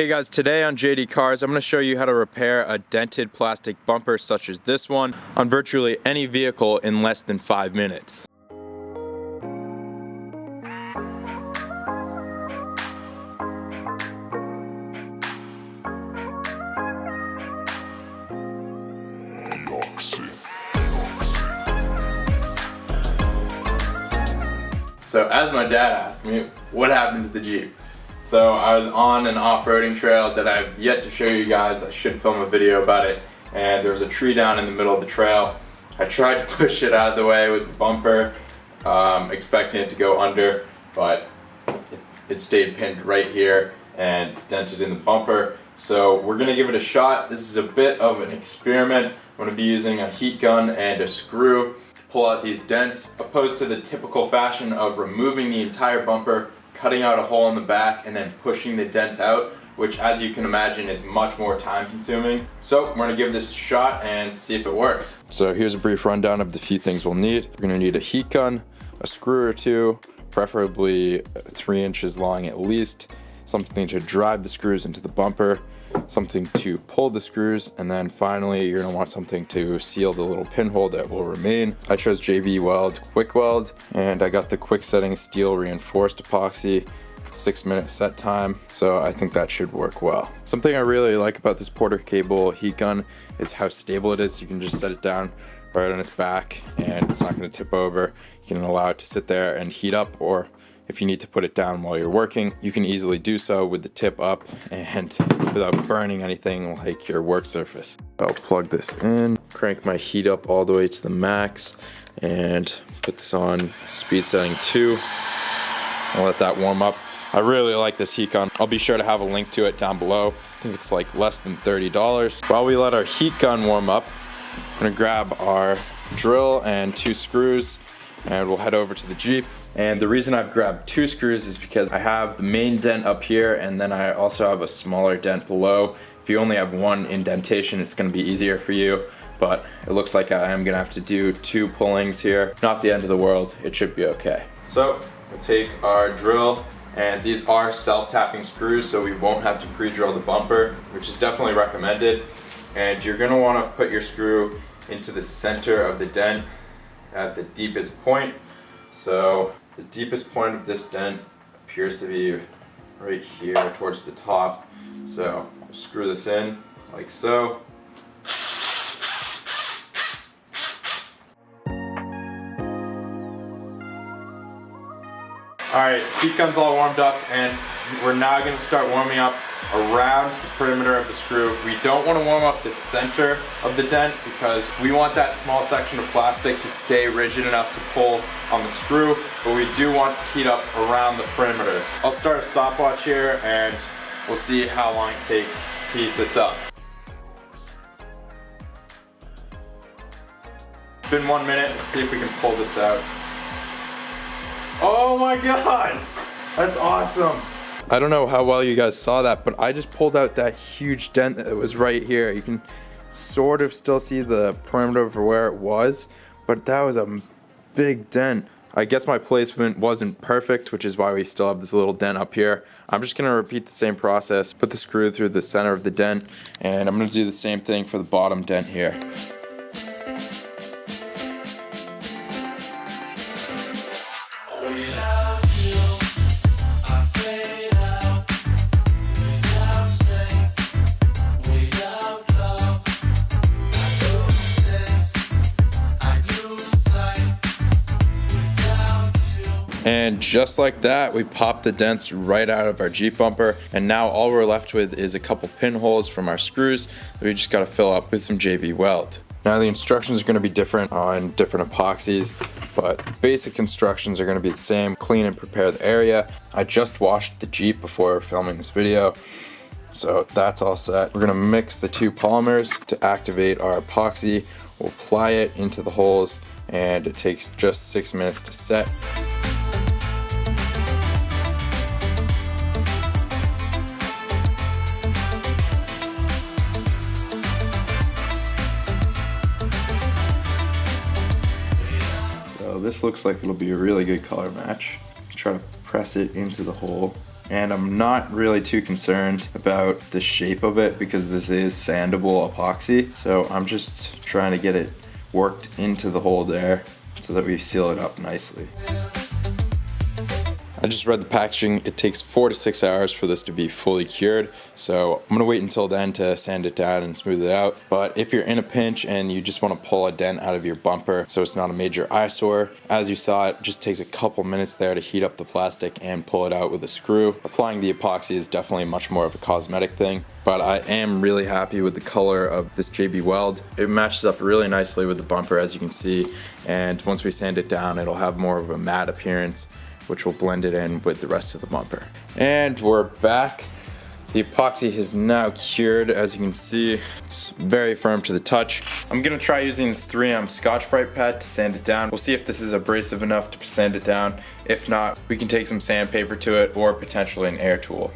Hey guys, today on JD Cars, I'm going to show you how to repair a dented plastic bumper such as this one on virtually any vehicle in less than 5 minutes. So as my dad asked me, what happened to the Jeep? So I was on an off-roading trail that I've yet to show you guys. I should film a video about it. And there was a tree down in the middle of the trail. I tried to push it out of the way with the bumper, expecting it to go under, but it stayed pinned right here and it's dented in the bumper. So we're gonna give it a shot. This is a bit of an experiment. I'm gonna be using a heat gun and a screw to pull out these dents, opposed to the typical fashion of removing the entire bumper, cutting out a hole in the back, and then pushing the dent out, which, as you can imagine, is much more time consuming. So we're gonna give this a shot and see if it works. So here's a brief rundown of the few things we'll need. We're gonna need a heat gun, a screw or two, preferably 3 inches long at least, something to drive the screws into the bumper, something to pull the screws, and then finally you're gonna want something to seal the little pinhole that will remain. I chose JV Weld Quick Weld, and I got the quick setting steel reinforced epoxy, 6-minute set time, so I think that should work well. Something I really like about this Porter cable heat gun is how stable it is. You can just set it down right on its back and it's not going to tip over. You can allow it to sit there and heat up, or if you need to put it down while you're working, you can easily do so with the tip up and without burning anything like your work surface. I'll plug this in, crank my heat up all the way to the max, and put this on speed setting 2. I'll let that warm up. I really like this heat gun. I'll be sure to have a link to it down below. I think it's like less than $30. While we let our heat gun warm up, I'm gonna grab our drill and 2 screws, and we'll head over to the Jeep. And the reason I've grabbed 2 screws is because I have the main dent up here, and then I also have a smaller dent below. If you only have 1 indentation, it's gonna be easier for you, but it looks like I am gonna have to do 2 pullings here. Not the end of the world, it should be okay. So we'll take our drill, and these are self-tapping screws, so we won't have to pre-drill the bumper, which is definitely recommended. And you're gonna wanna put your screw into the center of the dent at the deepest point. So the deepest point of this dent appears to be right here towards the top. So we'll screw this in like so. Alright, heat gun's all warmed up, and we're now going to start warming up around the perimeter of the screw. We don't want to warm up the center of the dent because we want that small section of plastic to stay rigid enough to pull on the screw, but we do want to heat up around the perimeter. I'll start a stopwatch here and we'll see how long it takes to heat this up. It's been 1 minute, let's see if we can pull this out. Oh my god, that's awesome. I don't know how well you guys saw that, but I just pulled out that huge dent that was right here. You can sort of still see the perimeter for where it was, but that was a big dent. I guess my placement wasn't perfect, which is why we still have this little dent up here. I'm just gonna repeat the same process, put the screw through the center of the dent, and I'm gonna do the same thing for the bottom dent here. And just like that, we popped the dents right out of our Jeep bumper, and now all we're left with is a couple pinholes from our screws that we just gotta fill up with some JV Weld. Now the instructions are gonna be different on different epoxies, but basic instructions are gonna be the same. Clean and prepare the area. I just washed the Jeep before filming this video, so that's all set. We're gonna mix the 2 polymers to activate our epoxy. We'll apply it into the holes, and it takes just 6 minutes to set. This looks like it'll be a really good color match. Try to press it into the hole And I'm not really too concerned about the shape of it because this is sandable epoxy. So I'm just trying to get it worked into the hole there so that we seal it up nicely. I just read the packaging. It takes 4 to 6 hours for this to be fully cured. So I'm gonna wait until then to sand it down and smooth it out. But if you're in a pinch and you just wanna pull a dent out of your bumper so it's not a major eyesore, as you saw, it just takes a couple minutes there to heat up the plastic and pull it out with a screw. Applying the epoxy is definitely much more of a cosmetic thing, but I am really happy with the color of this JB Weld. It matches up really nicely with the bumper, as you can see. And once we sand it down, it'll have more of a matte appearance, which will blend it in with the rest of the bumper. And we're back. The epoxy is now cured. As you can see, it's very firm to the touch. I'm gonna try using this 3M Scotch-Brite pad to sand it down. We'll see if this is abrasive enough to sand it down. If not, we can take some sandpaper to it or potentially an air tool.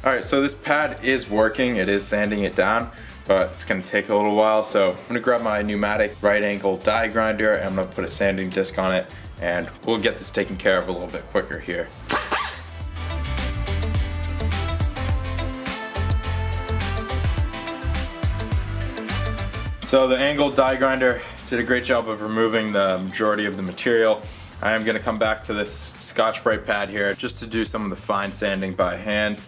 All right, so this pad is working. It is sanding it down, but it's gonna take a little while. So I'm gonna grab my pneumatic right angle die grinder and I'm gonna put a sanding disc on it, and we'll get this taken care of a little bit quicker here. So the angled die grinder did a great job of removing the majority of the material. I am gonna come back to this Scotch-Brite pad here just to do some of the fine sanding by hand.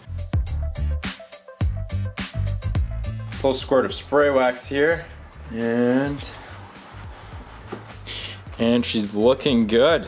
Full squirt of spray wax here, and she's looking good.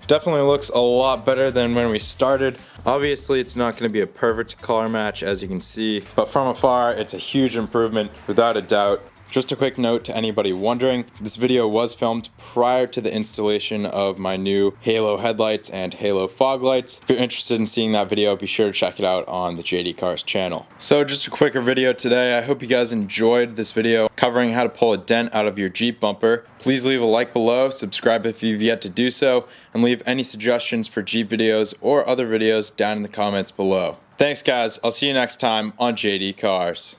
Definitely looks a lot better than when we started. Obviously it's not going to be a perfect color match, as you can see, but from afar it's a huge improvement without a doubt. Just a quick note to anybody wondering, this video was filmed prior to the installation of my new halo headlights and halo fog lights. If you're interested in seeing that video, be sure to check it out on the JD Cars channel. So just a quicker video today. I hope you guys enjoyed this video covering how to pull a dent out of your Jeep bumper. Please leave a like below, subscribe if you've yet to do so, and leave any suggestions for Jeep videos or other videos down in the comments below. Thanks guys, I'll see you next time on JD Cars.